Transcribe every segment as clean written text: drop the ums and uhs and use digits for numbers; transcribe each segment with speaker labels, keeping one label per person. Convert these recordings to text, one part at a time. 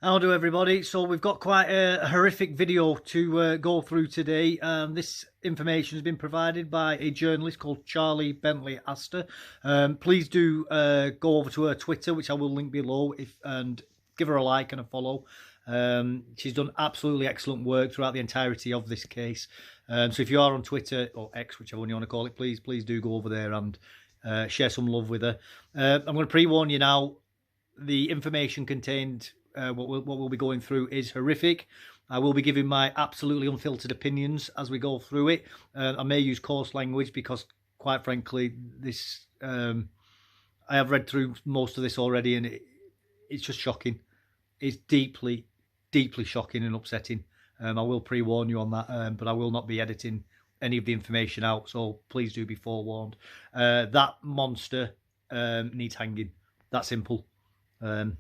Speaker 1: How do everybody? So we've got quite a horrific video to go through today. This information has been provided by a journalist called Charlie Bentley-Astor. Please do go over to her Twitter, which I will link below, and give her a like and a follow. She's done absolutely excellent work throughout the entirety of this case. So if you are on Twitter, or X, whichever one you want to call it, please do go over there and share some love with her. I'm going to pre-warn you now, the information contained, what we'll be going through, is horrific. I will be giving my absolutely unfiltered opinions as we go through it. I may use coarse language because, quite frankly, this I have read through most of this already, and it's just shocking. It's deeply, deeply shocking and upsetting. I will pre-warn you on that, but I will not be editing any of the information out, so please do be forewarned. That monster needs hanging. That simple. I'm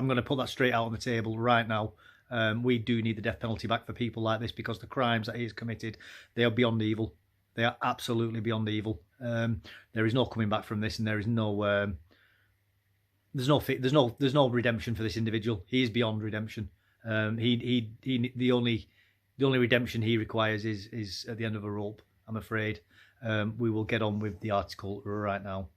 Speaker 1: going to put that straight out on the table right now. We do need the death penalty back for people like this, because the crimes that he has committed, they are beyond evil. They are absolutely beyond evil. There is no coming back from this, and there is no there's no redemption for this individual. He is beyond redemption. The only redemption he requires is at the end of a rope, I'm afraid. We will get on with the article right now.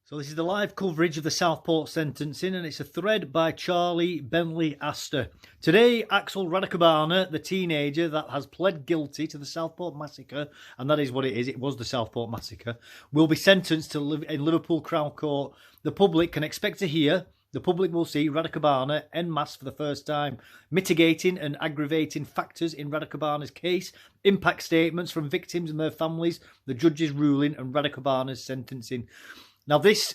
Speaker 1: So this is the live coverage of the Southport sentencing, and it's a thread by Charlie Bentley-Astor. Today, Axel Rudakubana, the teenager that has pled guilty to the Southport massacre, and that is what it is, it was the Southport massacre, will be sentenced to live in Liverpool Crown Court. The public can expect to hear, the public will see Rudakubana en masse for the first time. Mitigating and aggravating factors in Rudakubana's case, impact statements from victims and their families, the judge's ruling, and Rudakubana's sentencing. Now, this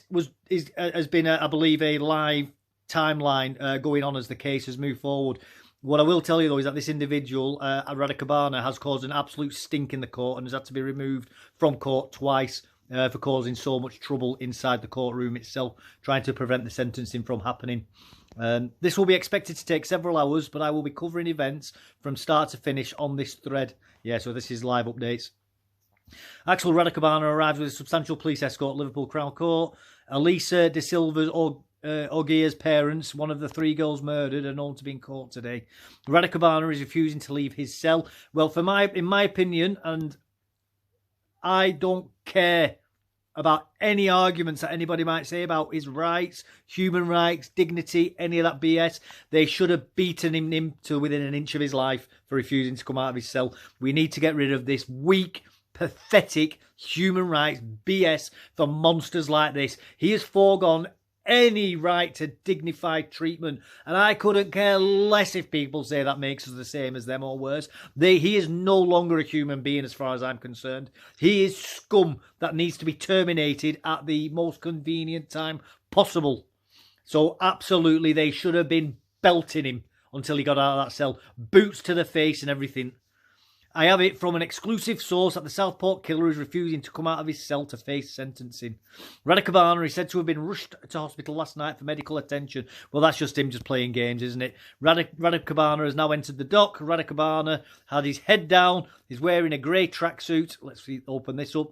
Speaker 1: has been, I believe, a live timeline going on as the case has moved forward. What I will tell you, though, is that this individual, Rudakubana, has caused an absolute stink in the court and has had to be removed from court twice for causing so much trouble inside the courtroom itself, trying to prevent the sentencing from happening. This will be expected to take several hours, but I will be covering events from start to finish on this thread. Yeah, so this is live updates. Axel Rudakubana arrived with a substantial police escort at Liverpool Crown Court. Elisa De Silva's Ogia's parents, one of the three girls murdered, are known to be in court today. Rudakubana is refusing to leave his cell. Well, in my opinion, and I don't care about any arguments that anybody might say about his rights, human rights, dignity, any of that BS. They should have beaten him to within an inch of his life for refusing to come out of his cell. We need to get rid of this weak, pathetic human rights BS for monsters like this. He has foregone any right to dignified treatment, and I couldn't care less if people say that makes us the same as them or worse. He is no longer a human being as far as I'm concerned. He is scum that needs to be terminated at the most convenient time possible. So absolutely, they should have been belting him until he got out of that cell. Boots to the face and everything. I have it from an exclusive source that the Southport killer is refusing to come out of his cell to face sentencing. Rudakubana is said to have been rushed to hospital last night for medical attention. Well, that's just him just playing games, isn't it? Rudakubana has now entered the dock. Rudakubana had his head down. He's wearing a grey tracksuit. Let's open this up.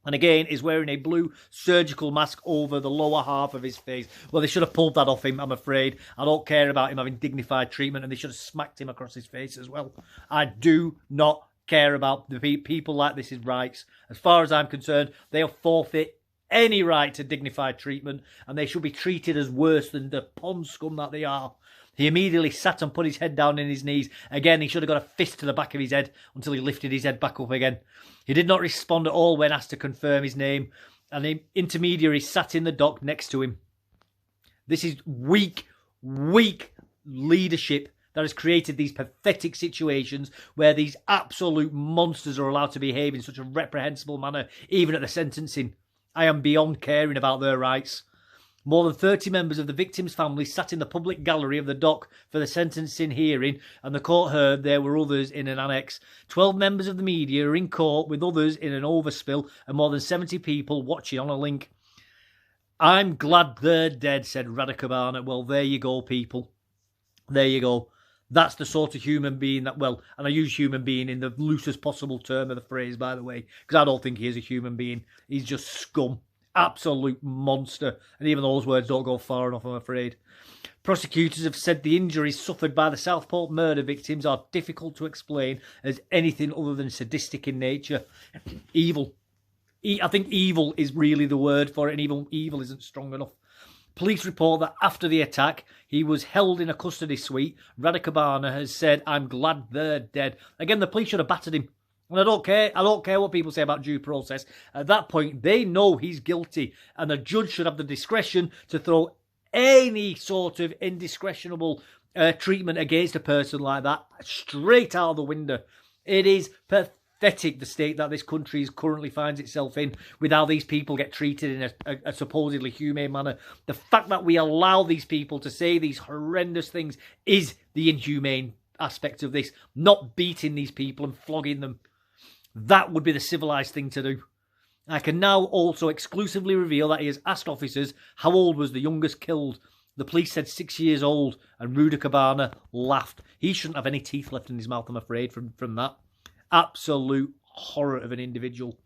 Speaker 1: And again, is wearing a blue surgical mask over the lower half of his face. Well, they should have pulled that off him, I'm afraid. I don't care about him having dignified treatment, and they should have smacked him across his face as well. I do not care about the people like this' rights. As far as I'm concerned, they'll forfeit any right to dignified treatment, and they should be treated as worse than the pond scum that they are. He immediately sat and put his head down in his knees. Again, he should have got a fist to the back of his head until he lifted his head back up again. He did not respond at all when asked to confirm his name, and the intermediary sat in the dock next to him. This is weak leadership that has created these pathetic situations where these absolute monsters are allowed to behave in such a reprehensible manner, even at the sentencing. I am beyond caring about their rights. More than 30 members of the victims' families sat in the public gallery of the dock for the sentencing hearing, and the court heard there were others in an annex. 12 members of the media are in court with others in an overspill, and more than 70 people watching on a link. I'm glad they're dead, said Rudakubana. Well, there you go, people. There you go. That's the sort of human being that, well, and I use human being in the loosest possible term of the phrase, by the way, because I don't think he is a human being. He's just scum. Absolute monster. And even those words don't go far enough, I'm afraid. Prosecutors have said the injuries suffered by the Southport murder victims are difficult to explain as anything other than sadistic in nature. Evil. I think evil is really the word for it, and even evil isn't strong enough. Police report that after the attack, he was held in a custody suite. Rudakubana has said, "I'm glad they're dead." Again, the police should have battered him. And I don't care what people say about due process. At that point, they know he's guilty, and the judge should have the discretion to throw any sort of indiscretionable treatment against a person like that straight out of the window. It is pathetic, the state that this country currently finds itself in, with how these people get treated in a supposedly humane manner. The fact that we allow these people to say these horrendous things is the inhumane aspect of this, not beating these people and flogging them. That would be the civilised thing to do. I can now also exclusively reveal that he has asked officers how old was the youngest killed. The police said 6 years old, and Rudakubana laughed. He shouldn't have any teeth left in his mouth, I'm afraid, from that. Absolute horror of an individual.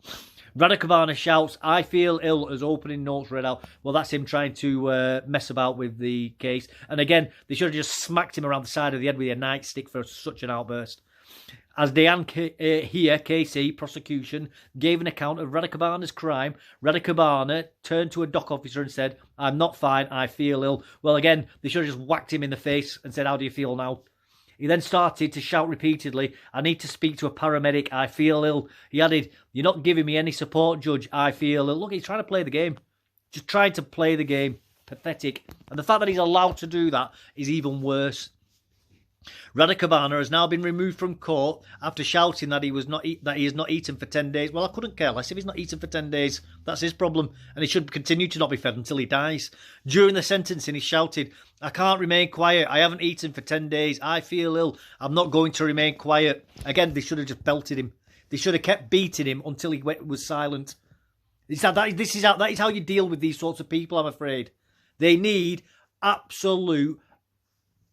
Speaker 1: Rudakubana shouts, "I feel ill," as opening notes read out. Well, that's him trying to mess about with the case. And again, they should have just smacked him around the side of the head with a nightstick for such an outburst. As Diane here, KC, prosecution, gave an account of Rudakubana's crime, Rudakubana turned to a dock officer and said, "I'm not fine, I feel ill." Well, again, they should have just whacked him in the face and said, "How do you feel now?" He then started to shout repeatedly, "I need to speak to a paramedic, I feel ill." He added, "You're not giving me any support, Judge, I feel ill." Look, he's trying to play the game. Just trying to play the game. Pathetic. And the fact that he's allowed to do that is even worse. Rudakubana has now been removed from court after shouting that he has not eaten for 10 days. Well, I couldn't care less if he's not eaten for 10 days. That's his problem, and he should continue to not be fed until he dies. During the sentencing, he shouted, "I can't remain quiet. I haven't eaten for 10 days. I feel ill. I'm not going to remain quiet." Again, they should have just belted him. They should have kept beating him until he was silent. That is how you deal with these sorts of people, I'm afraid. They need absolute,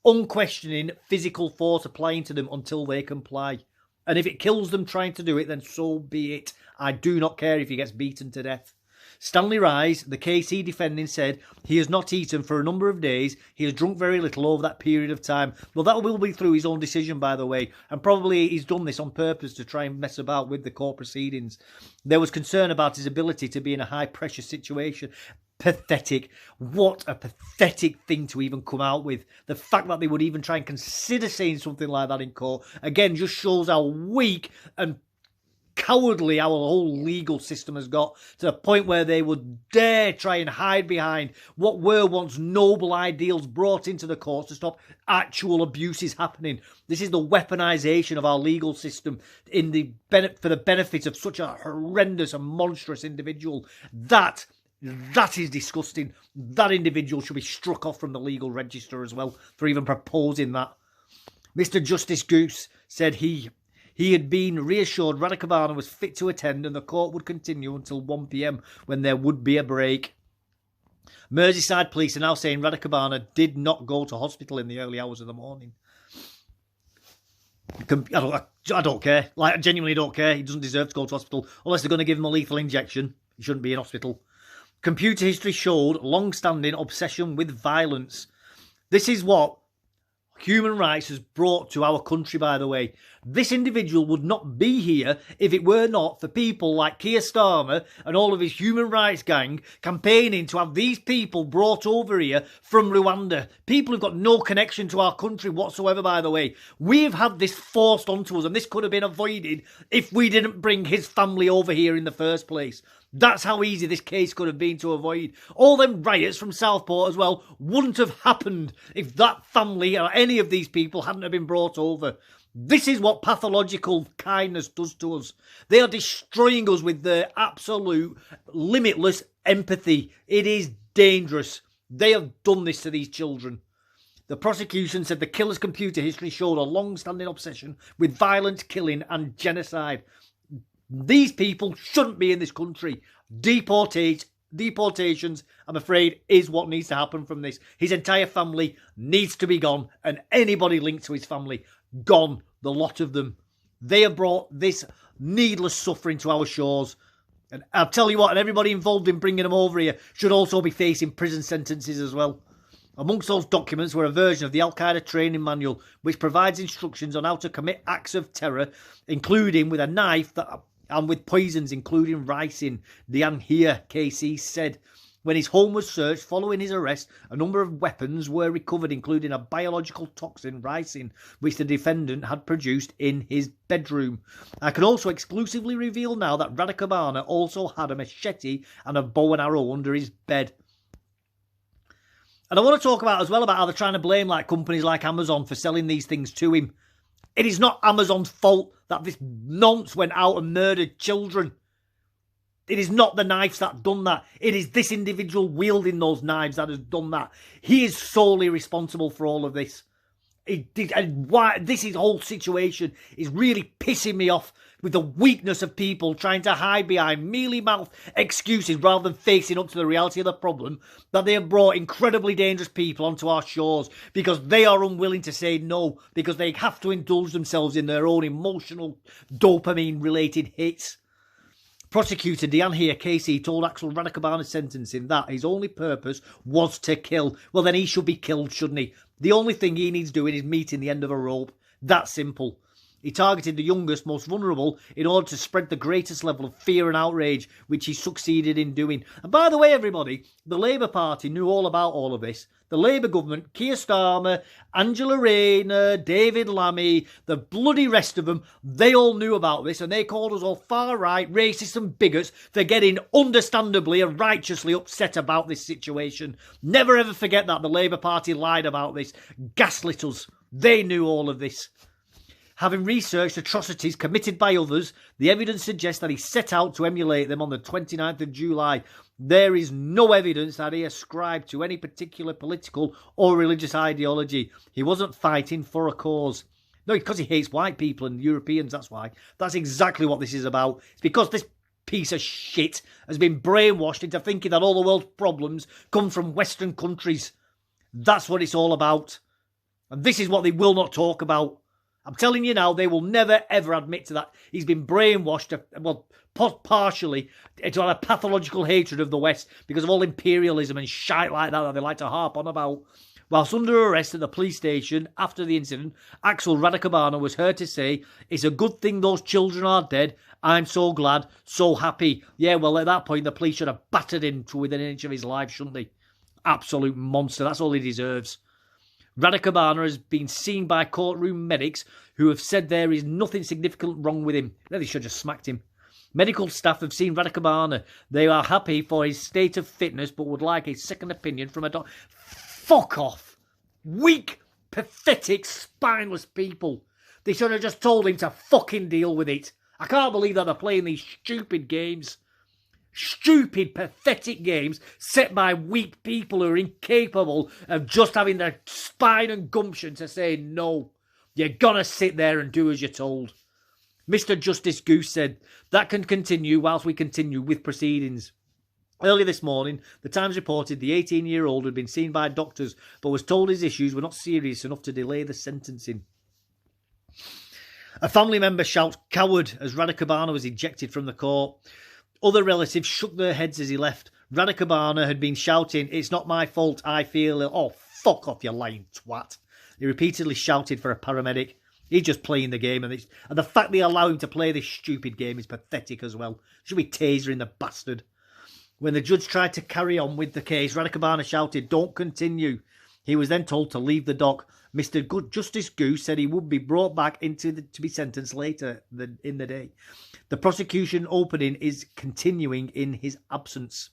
Speaker 1: unquestioning physical force applying to them until they comply. And if it kills them trying to do it, then so be it. I do not care if he gets beaten to death. Stanley Rise, the KC defending, said he has not eaten for a number of days. He has drunk very little over that period of time. Well, that will be through his own decision, by the way. And probably he's done this on purpose to try and mess about with the court proceedings. There was concern about his ability to be in a high-pressure situation. Pathetic. What a pathetic thing to even come out with. The fact that they would even try and consider saying something like that in court, again, just shows how weak and cowardly our whole legal system has got, to the point where they would dare try and hide behind what were once noble ideals brought into the courts to stop actual abuses happening. This is the weaponisation of our legal system for the benefit of such a horrendous and monstrous individual. That is disgusting. That individual should be struck off from the legal register as well for even proposing that. Mr. Justice Goose said he had been reassured Rudakubana was fit to attend and the court would continue until 1 p.m. when there would be a break. Merseyside police are now saying Rudakubana did not go to hospital in the early hours of the morning. I don't care. Like, I genuinely don't care. He doesn't deserve to go to hospital unless they're going to give him a lethal injection. He shouldn't be in hospital. Computer history showed long-standing obsession with violence. This is what human rights has brought to our country, by the way. This individual would not be here if it were not for people like Keir Starmer and all of his human rights gang campaigning to have these people brought over here from Rwanda. People who've got no connection to our country whatsoever, by the way. We've had this forced onto us, and this could have been avoided if we didn't bring his family over here in the first place. That's how easy this case could have been to avoid. All them riots from Southport as well wouldn't have happened if that family or any of these people hadn't have been brought over. This is what pathological kindness does to us. They are destroying us with their absolute limitless empathy. It is dangerous. They have done this to these children. The prosecution said the killer's computer history showed a long-standing obsession with violent killing and genocide. These people shouldn't be in this country. Deportations, I'm afraid, is what needs to happen from this. His entire family needs to be gone, and anybody linked to his family, gone, the lot of them. They have brought this needless suffering to our shores. And I'll tell you what, and everybody involved in bringing them over here should also be facing prison sentences as well. Amongst those documents were a version of the Al-Qaeda training manual, which provides instructions on how to commit acts of terror, including with a knife and with poisons, including ricin, the Anhir KC said. When his home was searched following his arrest, a number of weapons were recovered, including a biological toxin, ricin, which the defendant had produced in his bedroom. I can also exclusively reveal now that Rudakubana also had a machete and a bow and arrow under his bed. And I want to talk about as well about how they're trying to blame companies like Amazon for selling these things to him. It is not Amazon's fault that this nonce went out and murdered children. It is not the knives that done that. It is this individual wielding those knives that has done that. He is solely responsible for all of this. And why this whole situation is really pissing me off with the weakness of people trying to hide behind mealy-mouthed excuses rather than facing up to the reality of the problem, that they have brought incredibly dangerous people onto our shores because they are unwilling to say no, because they have to indulge themselves in their own emotional dopamine-related hits. Prosecutor Anhir KC told Axel Rudakubana's sentencing that his only purpose was to kill. Well, then he should be killed, shouldn't he? The only thing he needs doing is meeting the end of a rope. That simple. He targeted the youngest, most vulnerable, in order to spread the greatest level of fear and outrage, which he succeeded in doing. And by the way, everybody, the Labour Party knew all about all of this. The Labour government, Keir Starmer, Angela Rayner, David Lammy, the bloody rest of them, they all knew about this, and they called us all far-right, racist and bigots for getting understandably and righteously upset about this situation. Never ever forget that the Labour Party lied about this, gaslit us. They knew all of this. Having researched atrocities committed by others, the evidence suggests that he set out to emulate them on the 29th of July. There is no evidence that he ascribed to any particular political or religious ideology. He wasn't fighting for a cause. No, because he hates white people and Europeans, that's why. That's exactly what this is about. It's because this piece of shit has been brainwashed into thinking that all the world's problems come from Western countries. That's what it's all about. And this is what they will not talk about. I'm telling you now, they will never, ever admit to that. He's been brainwashed, partially, to have a pathological hatred of the West because of all imperialism and shite like that they like to harp on about. Whilst under arrest at the police station after the incident, Axel Rudakubana was heard to say, "It's a good thing those children are dead. I'm so glad, so happy." Yeah, well, at that point, the police should have battered him to within an inch of his life, shouldn't they? Absolute monster. That's all he deserves. Rudakubana has been seen by courtroom medics who have said there is nothing significant wrong with him. They should have smacked him. Medical staff have seen Rudakubana. They are happy for his state of fitness but would like a second opinion from a doctor. Fuck off. Weak, pathetic, spineless people. They should have just told him to fucking deal with it. I can't believe that they're playing these stupid games. Stupid, pathetic games set by weak people who are incapable of just having the spine and gumption to say no. You're gonna sit there and do as you're told. Mr. Justice Goose said, "That can continue whilst we continue with proceedings." Earlier this morning, the Times reported the 18-year-old had been seen by doctors but was told his issues were not serious enough to delay the sentencing. A family member shouts "coward" as Rudakubana was ejected from the court. Other relatives shook their heads as he left. Rudakubana had been shouting, "It's not my fault, I feel ill." "Oh, fuck off, you lying twat." He repeatedly shouted for a paramedic. He's just playing the game, and the fact they allow him to play this stupid game is pathetic as well. Should be tasering the bastard. When the judge tried to carry on with the case, Rudakubana shouted, "Don't continue." He was then told to leave the dock. Mr. Justice Goose said he would be brought back to be sentenced later in the day. The prosecution opening is continuing in his absence.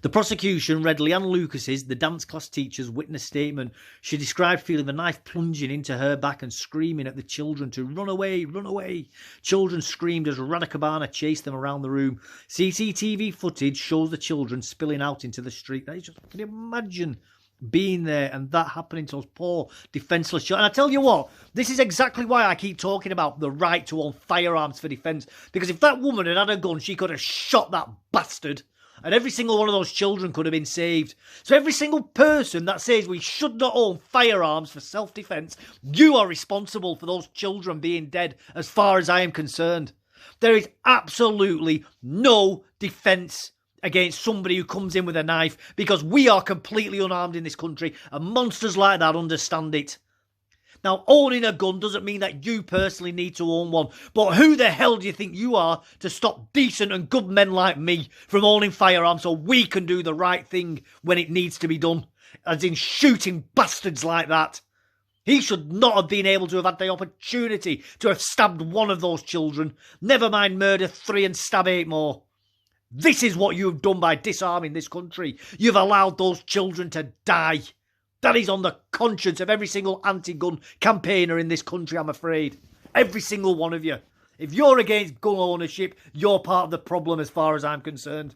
Speaker 1: The prosecution read Leanne Lucas's, the dance class teacher's, witness statement. She described feeling the knife plunging into her back and screaming at the children to run away, run away. Children screamed as Rudakubana chased them around the room. CCTV footage shows the children spilling out into the street. Can you imagine being there and that happening to those poor defenceless children? And I tell you what, this is exactly why I keep talking about the right to own firearms for defence. Because if that woman had had a gun, she could have shot that bastard. And every single one of those children could have been saved. So every single person that says we should not own firearms for self-defence, you are responsible for those children being dead as far as I am concerned. There is absolutely no defence against somebody who comes in with a knife, because we are completely unarmed in this country, and monsters like that understand it. Now, owning a gun doesn't mean that you personally need to own one, but who the hell do you think you are to stop decent and good men like me from owning firearms so we can do the right thing when it needs to be done, as in shooting bastards like that? He should not have been able to have had the opportunity to have stabbed one of those children, never mind murder 3 and stab 8 more. This is what you've done by disarming this country. You've allowed those children to die. That is on the conscience of every single anti-gun campaigner in this country, I'm afraid. Every single one of you. If you're against gun ownership, you're part of the problem as far as I'm concerned.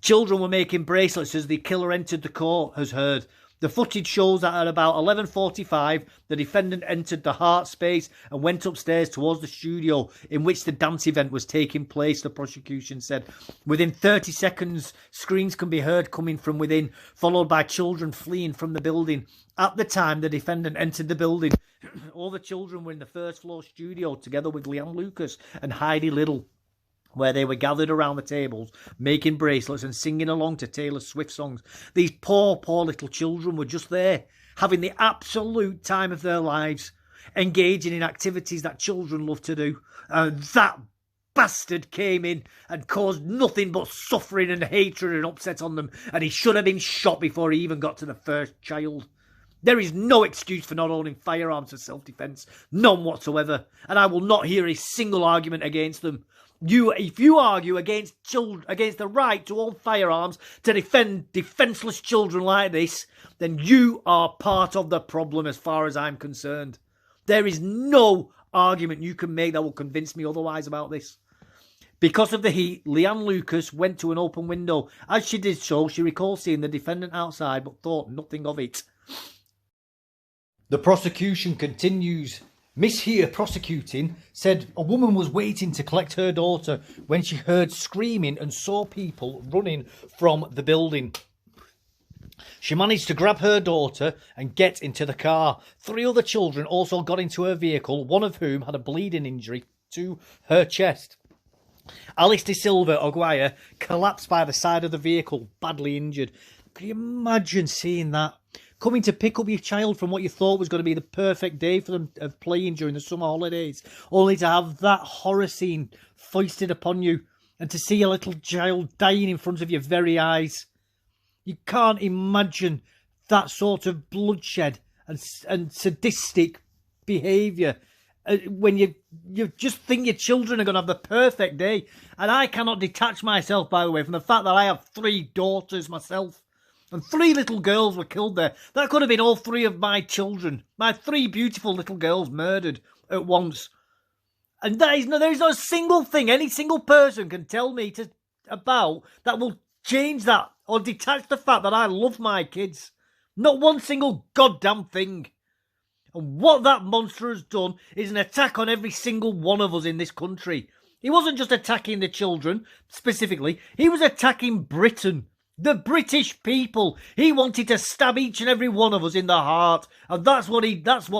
Speaker 1: Children were making bracelets as the killer entered the court, has heard. The footage shows that at about 11:45, the defendant entered the Hart space and went upstairs towards the studio in which the dance event was taking place, the prosecution said. Within 30 seconds, screams can be heard coming from within, followed by children fleeing from the building. At the time the defendant entered the building, all the children were in the first floor studio together with Leanne Lucas and Heidi Little, where they were gathered around the tables, making bracelets and singing along to Taylor Swift songs. These poor little children were just there, having the absolute time of their lives, engaging in activities that children love to do. And that bastard came in and caused nothing but suffering and hatred and upset on them, and he should have been shot before he even got to the first child. There is no excuse for not owning firearms for self-defence, none whatsoever, and I will not hear a single argument against them. If you argue against the right to own firearms to defend defenceless children like this, then you are part of the problem as far as I'm concerned. There is no argument you can make that will convince me otherwise about this. Because of the heat, Leanne Lucas went to an open window. As she did so, she recalls seeing the defendant outside but thought nothing of it. The prosecution continues. Miss Here prosecuting said a woman was waiting to collect her daughter when she heard screaming and saw people running from the building. She managed to grab her daughter and get into the car. 3 other children also got into her vehicle, one of whom had a bleeding injury to her chest. Alice De Silva Aguirre collapsed by the side of the vehicle, badly injured. Could you imagine seeing that? Coming to pick up your child from what you thought was going to be the perfect day for them of playing during the summer holidays, only to have that horror scene foisted upon you and to see a little child dying in front of your very eyes. You can't imagine that sort of bloodshed and sadistic behaviour when you just think your children are going to have the perfect day. And I cannot detach myself, by the way, from the fact that I have 3 daughters myself. And 3 little girls were killed there. That could have been all 3 of my children. My 3 beautiful little girls murdered at once. And there is no single thing any single person can tell me about that will change that or detach the fact that I love my kids. Not one single goddamn thing. And what that monster has done is an attack on every single one of us in this country. He wasn't just attacking the children, specifically. He was attacking Britain. The British people. He wanted to stab each and every one of us in the heart. And that's what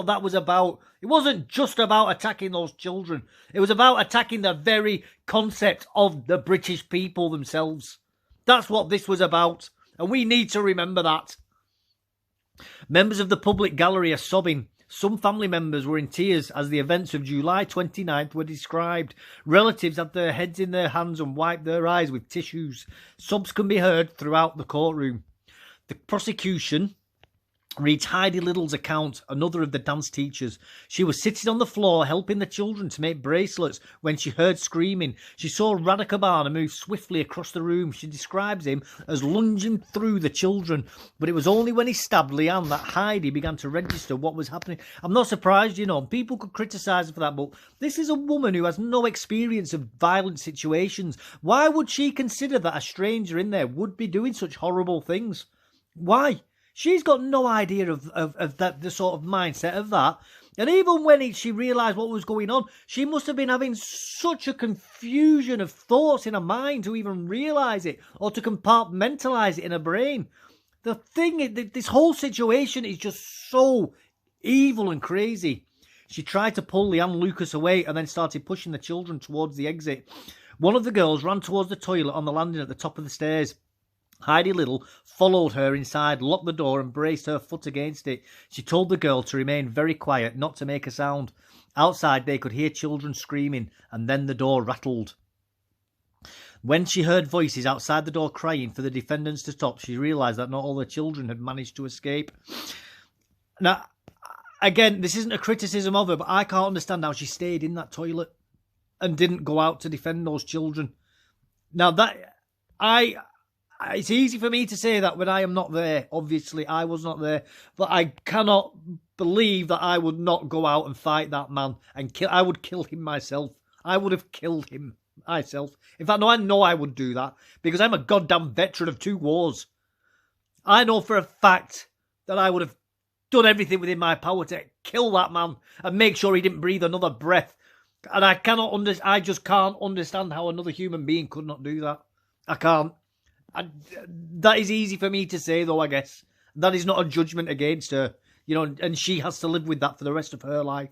Speaker 1: that was about. It wasn't just about attacking those children. It was about attacking the very concept of the British people themselves. That's what this was about. And we need to remember that. Members of the public gallery are sobbing. Some family members were in tears as the events of July 29th were described. Relatives had their heads in their hands and wiped their eyes with tissues. Sobs can be heard throughout the courtroom. The prosecution reads Heidi Little's account, another of the dance teachers. She was sitting on the floor helping the children to make bracelets when she heard screaming. She saw Rudakubana move swiftly across the room. She describes him as lunging through the children, but it was only when he stabbed Leanne that Heidi began to register what was happening. I'm not surprised, people could criticise her for that, but this is a woman who has no experience of violent situations. Why would she consider that a stranger in there would be doing such horrible things? Why? She's got no idea of that, the sort of mindset of that. And even when she realised what was going on, she must have been having such a confusion of thoughts in her mind to even realise it or to compartmentalise it in her brain. The thing is, this whole situation is just so evil and crazy. She tried to pull Leanne Lucas away and then started pushing the children towards the exit. One of the girls ran towards the toilet on the landing at the top of the stairs. Heidi Little followed her inside, locked the door and braced her foot against it. She told the girl to remain very quiet, not to make a sound. Outside they could hear children screaming, and then the door rattled. When she heard voices outside the door crying for the defendants to stop, she realised that not all the children had managed to escape. Now, again, this isn't a criticism of her, but I can't understand how she stayed in that toilet and didn't go out to defend those children. Now, it's easy for me to say that when I am not there. Obviously, I was not there. But I cannot believe that I would not go out and fight that man. I would kill him myself. I would have killed him myself. In fact, no, I know I would do that. Because I'm a goddamn veteran of 2 wars. I know for a fact that I would have done everything within my power to kill that man and make sure he didn't breathe another breath. And I just can't understand how another human being could not do that. I can't. That is easy for me to say, though, I guess. That is not a judgment against her, and she has to live with that for the rest of her life.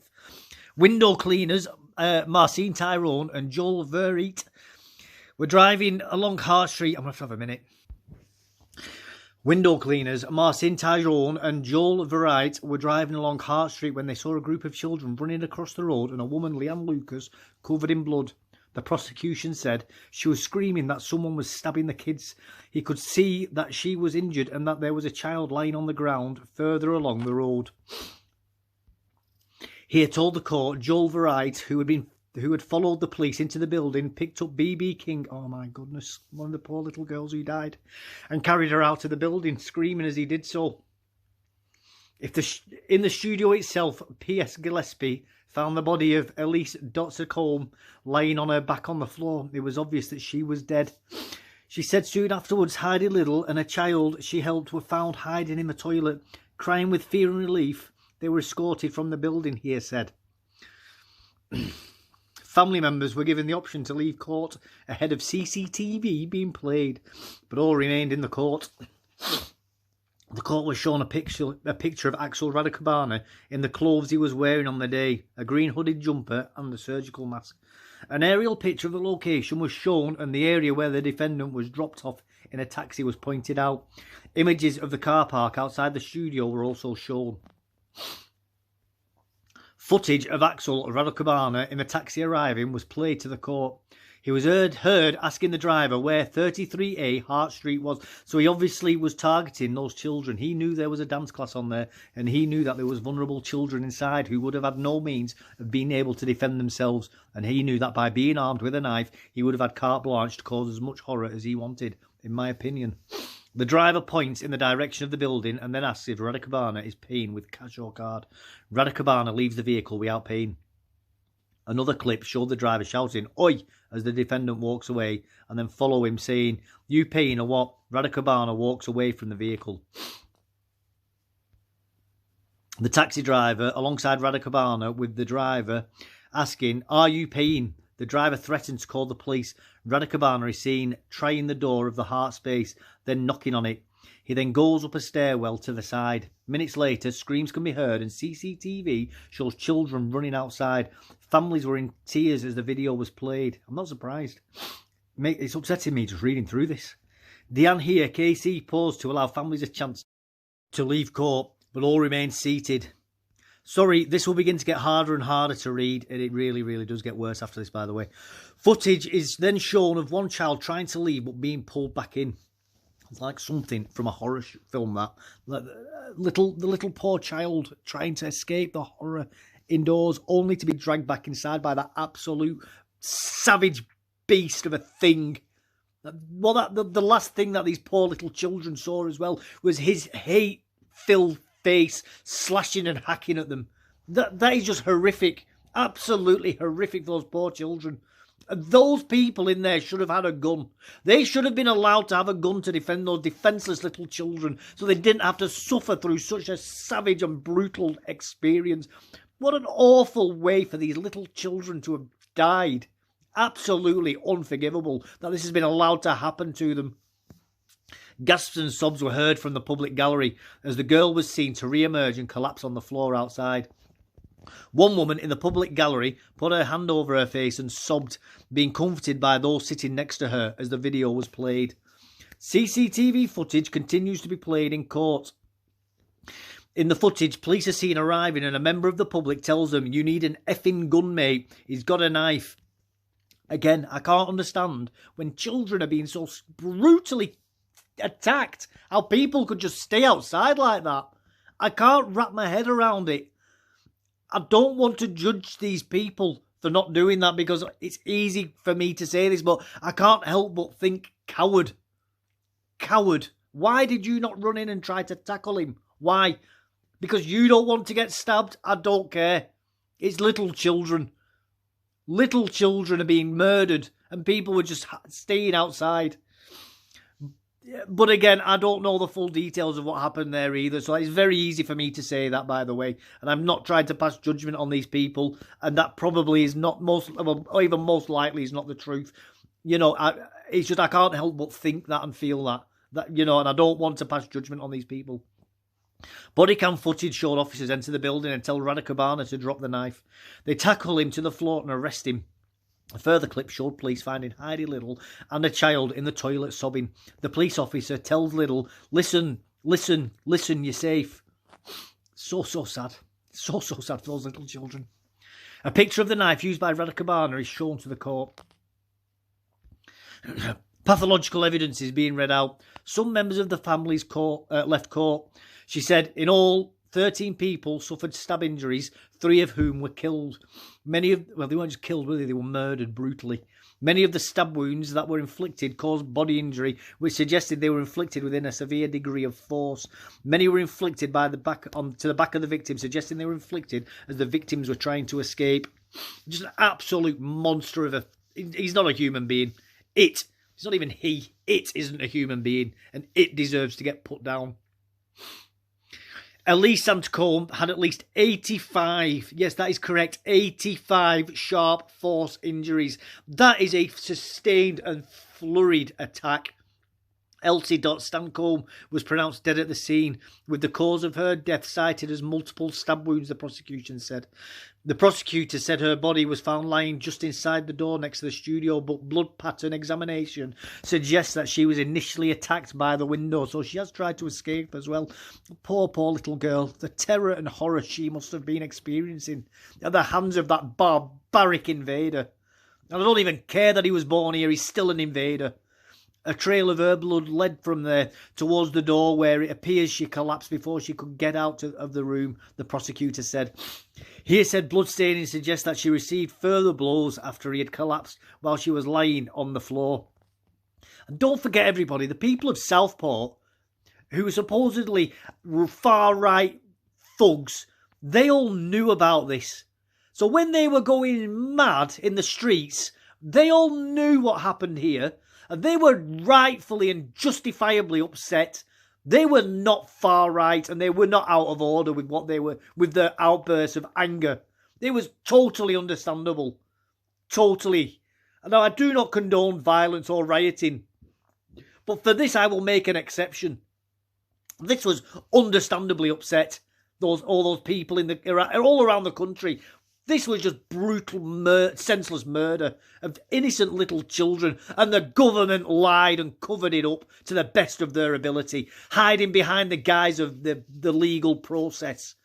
Speaker 1: Window cleaners, Marcin Tyrone and Joel Verrett were driving along Hart Street. I'm going to have a minute. Window cleaners, Marcin Tyrone and Joel Verrett were driving along Hart Street when they saw a group of children running across the road and a woman, Leanne Lucas, covered in blood. The prosecution said she was screaming that someone was stabbing the kids. He could see that she was injured and that there was a child lying on the ground further along the road. He had told the court Joel Verrett, who had followed the police into the building, picked up B.B. King, oh my goodness, one of the poor little girls who died, and carried her out of the building, screaming as he did so. In the studio itself, P.S. Gillespie found the body of Elise Dotzer-Colm lying on her back on the floor. It was obvious that she was dead. She said soon afterwards Heidi Little and a child she helped were found hiding in the toilet. Crying with fear and relief, they were escorted from the building, he said. Family members were given the option to leave court ahead of CCTV being played, but all remained in the court. The court was shown a picture of Axel Rudakubana in the clothes he was wearing on the day, a green hooded jumper and the surgical mask. An aerial picture of the location was shown and the area where the defendant was dropped off in a taxi was pointed out. Images of the car park outside the studio were also shown. Footage of Axel Rudakubana in the taxi arriving was played to the court. He was heard asking the driver where 33A Hart Street was. So he obviously was targeting those children. He knew there was a dance class on there, and he knew that there was vulnerable children inside who would have had no means of being able to defend themselves. And he knew that by being armed with a knife, he would have had carte blanche to cause as much horror as he wanted, in my opinion. The driver points in the direction of the building and then asks if Rudakubana is paying with cash or card. Rudakubana leaves the vehicle without paying. Another clip showed the driver shouting, "Oi!" as the defendant walks away, and then follow him saying, "You paying or what?" Rudakubana walks away from the vehicle. The taxi driver, alongside Rudakubana, with the driver asking, "Are you paying?" The driver threatens to call the police. Rudakubana is seen trying the door of the Hart space, then knocking on it. He then goes up a stairwell to the side. Minutes later, screams can be heard and CCTV shows children running outside. Families were in tears as the video was played. I'm not surprised. It's upsetting me just reading through this. Deanne here, KC paused to allow families a chance to leave court, but all remained seated. Sorry, this will begin to get harder and harder to read, and it really, really does get worse after this, by the way. Footage is then shown of one child trying to leave but being pulled back in. It's like something from a horror film, that. Like the little poor child trying to escape the horror indoors, only to be dragged back inside by that absolute savage beast of a thing. Well, the last thing that these poor little children saw as well was his hate-filled face slashing and hacking at them. That is just horrific. Absolutely horrific for those poor children. Those people in there should have had a gun. They should have been allowed to have a gun to defend those defenceless little children so they didn't have to suffer through such a savage and brutal experience. What an awful way for these little children to have died. Absolutely unforgivable that this has been allowed to happen to them. Gasps and sobs were heard from the public gallery as the girl was seen to re-emerge and collapse on the floor outside. One woman in the public gallery put her hand over her face and sobbed, being comforted by those sitting next to her as the video was played. CCTV footage continues to be played in court. In the footage, police are seen arriving and a member of the public tells them, "You need an effing gun, mate. He's got a knife." Again, I can't understand when children are being so brutally attacked, how people could just stay outside like that. I can't wrap my head around it. I don't want to judge these people for not doing that because it's easy for me to say this, but I can't help but think, coward. Coward. Why did you not run in and try to tackle him? Why? Because you don't want to get stabbed? I don't care. It's little children. Little children are being murdered and people were just staying outside. But again, I don't know the full details of what happened there either. So it's very easy for me to say that, by the way. And I'm not trying to pass judgment on these people. And that probably is not or even most likely is not the truth. You know, it's just I can't help but think that and feel that. And I don't want to pass judgment on these people. Body cam footage showed officers enter the building and tell Rudakubana to drop the knife. They tackle him to the floor and arrest him. A further clip showed police finding Heidi Little and a child in the toilet sobbing. The police officer tells Little, listen, you're safe. So sad. So sad for those little children. A picture of the knife used by Rudakubana is shown to the court. Pathological evidence is being read out. Some members of the family's left court. She said, in all, 13 people suffered stab injuries, 3 of whom were killed. They weren't just killed, were they? They were murdered brutally. Many of the stab wounds that were inflicted caused body injury, which suggested they were inflicted within a severe degree of force. Many were inflicted to the back of the victim, suggesting they were inflicted as the victims were trying to escape. Just an absolute monster of he's not a human being. It's not even he. It isn't a human being, and it deserves to get put down. Elise Santcombe had at least 85, yes, that is correct, 85 sharp force injuries. That is a sustained and flurried attack. Elsie Stancombe was pronounced dead at the scene, with the cause of her death cited as multiple stab wounds, the prosecution said. The prosecutor said her body was found lying just inside the door next to the studio, but blood pattern examination suggests that she was initially attacked by the window, so she has tried to escape as well. Poor little girl. The terror and horror she must have been experiencing at the hands of that barbaric invader. And I don't even care that he was born here, he's still an invader. A trail of her blood led from there towards the door where it appears she collapsed before she could get out of the room, the prosecutor said. Here said bloodstaining suggests that she received further blows after he had collapsed while she was lying on the floor. And don't forget, everybody, the people of Southport, who were supposedly far-right thugs, they all knew about this. So when they were going mad in the streets, they all knew what happened here. And they were rightfully and justifiably upset. They were not far right and they were not out of order with what they were, with their outbursts of anger. It was totally understandable. Totally. Now, I do not condone violence or rioting. But for this, I will make an exception. This was understandably upset. All those people all around the country. This was just brutal, senseless murder of innocent little children, and the government lied and covered it up to the best of their ability, hiding behind the guise of the legal process.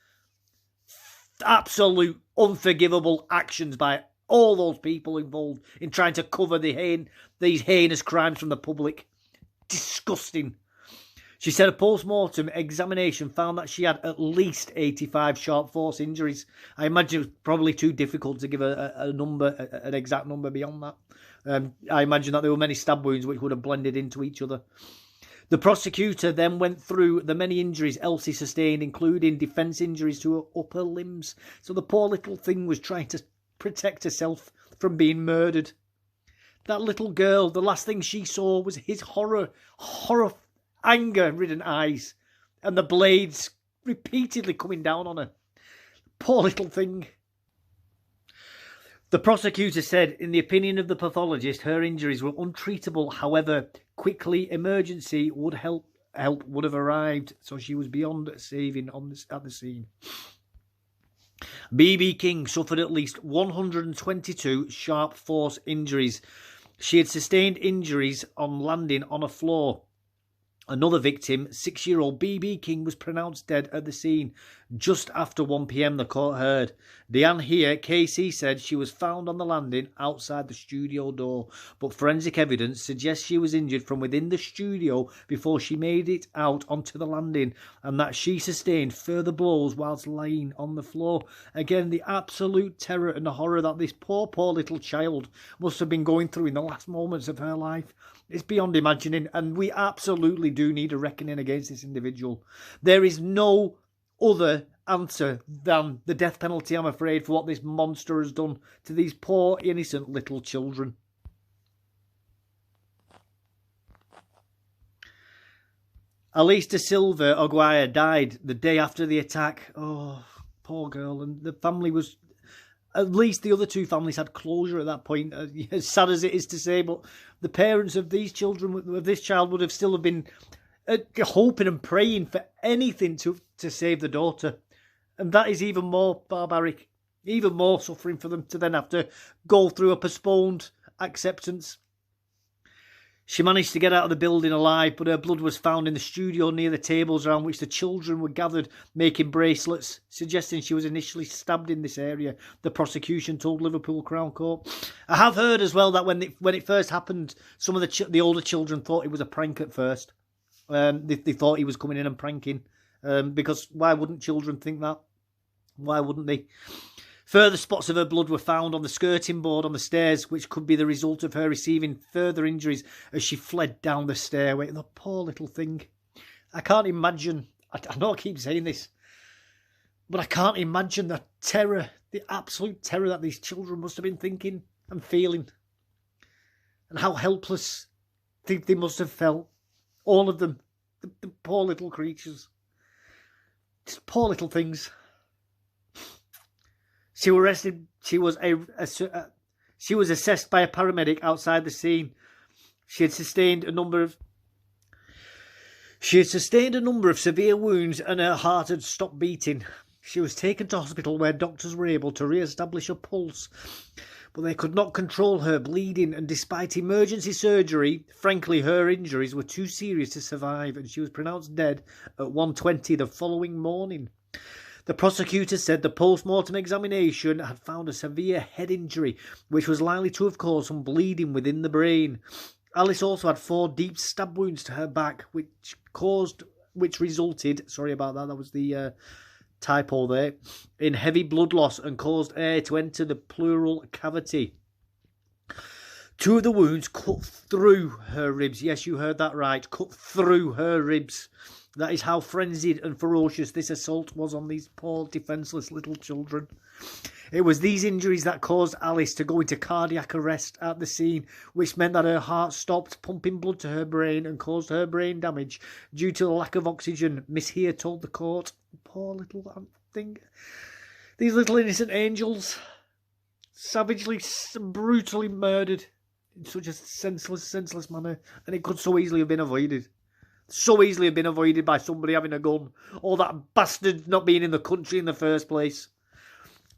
Speaker 1: Absolute unforgivable actions by all those people involved in trying to cover these heinous crimes from the public. Disgusting. She said a post-mortem examination found that she had at least 85 sharp force injuries. I imagine it was probably too difficult to give a number, an exact number beyond that. I imagine that there were many stab wounds which would have blended into each other. The prosecutor then went through the many injuries Elsie sustained, including defence injuries to her upper limbs. So the poor little thing was trying to protect herself from being murdered. That little girl, the last thing she saw was his horror, anger-ridden eyes, and the blades repeatedly coming down on her. Poor little thing. The prosecutor said, in the opinion of the pathologist, her injuries were untreatable. However, quickly emergency would help would have arrived, so she was beyond saving at the scene. B.B. King suffered at least 122 sharp force injuries. She had sustained injuries on landing on a floor. Another victim, 6-year-old B.B. King, was pronounced dead at the scene just after 1 p.m, the court heard. Deanne here, KC, said she was found on the landing outside the studio door, but forensic evidence suggests she was injured from within the studio before she made it out onto the landing, and that she sustained further blows whilst lying on the floor. Again, the absolute terror and the horror that this poor little child must have been going through in the last moments of her life. It's beyond imagining, and we absolutely do need a reckoning against this individual. There is no other answer than the death penalty, I'm afraid, for what this monster has done to these poor, innocent little children. Alice de Silva Aguirre died the day after the attack. Oh, poor girl. And the family was... At least the other two families had closure at that point, as sad as it is to say, but the parents of these children, of this child, would have still been hoping and praying for anything to save the daughter. And that is even more barbaric, even more suffering for them to then have to go through a postponed acceptance. She managed to get out of the building alive, but her blood was found in the studio near the tables around which the children were gathered making bracelets, suggesting she was initially stabbed in this area, the prosecution told Liverpool Crown Court. I have heard as well that when it first happened, some of the older children thought it was a prank at first. They thought he was coming in and pranking, because why wouldn't children think that? Why wouldn't they? Further spots of her blood were found on the skirting board on the stairs, which could be the result of her receiving further injuries as she fled down the stairway. The poor little thing. I can't imagine, I know I keep saying this, but I can't imagine the terror, the absolute terror that these children must have been thinking and feeling. And how helpless they must have felt. All of them. The poor little creatures. Just poor little things. She was arrested. She was assessed by a paramedic outside the scene. She had sustained a number of severe wounds, and her heart had stopped beating. She was taken to hospital where doctors were able to re-establish her pulse, but they could not control her bleeding, and despite emergency surgery, frankly, her injuries were too serious to survive, and she was pronounced dead at 1:20 the following morning. The prosecutor said the post-mortem examination had found a severe head injury, which was likely to have caused some bleeding within the brain. Alice also had 4 deep stab wounds to her back, which resulted, sorry about that, that was the typo there, in heavy blood loss and caused air to enter the pleural cavity. 2 of the wounds cut through her ribs. Yes, you heard that right. Cut through her ribs. That is how frenzied and ferocious this assault was on these poor, defenceless little children. It was these injuries that caused Alice to go into cardiac arrest at the scene, which meant that her heart stopped pumping blood to her brain and caused her brain damage due to the lack of oxygen, Miss Here told the court. Poor little thing. These little innocent angels, savagely, brutally murdered in such a senseless manner, and it could so easily have been avoided. So easily have been avoided by somebody having a gun, or that bastard not being in the country in the first place.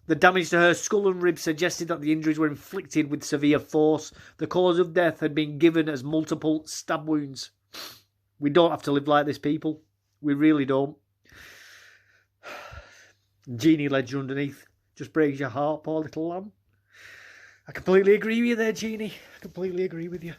Speaker 1: The damage to her skull and ribs suggested that the injuries were inflicted with severe force. The cause of death had been given as multiple stab wounds. We don't have to live like this, people. We really don't. Jeannie Ledger underneath. Just breaks your heart, poor little lamb. I completely agree with you there, Jeannie. I completely agree with you.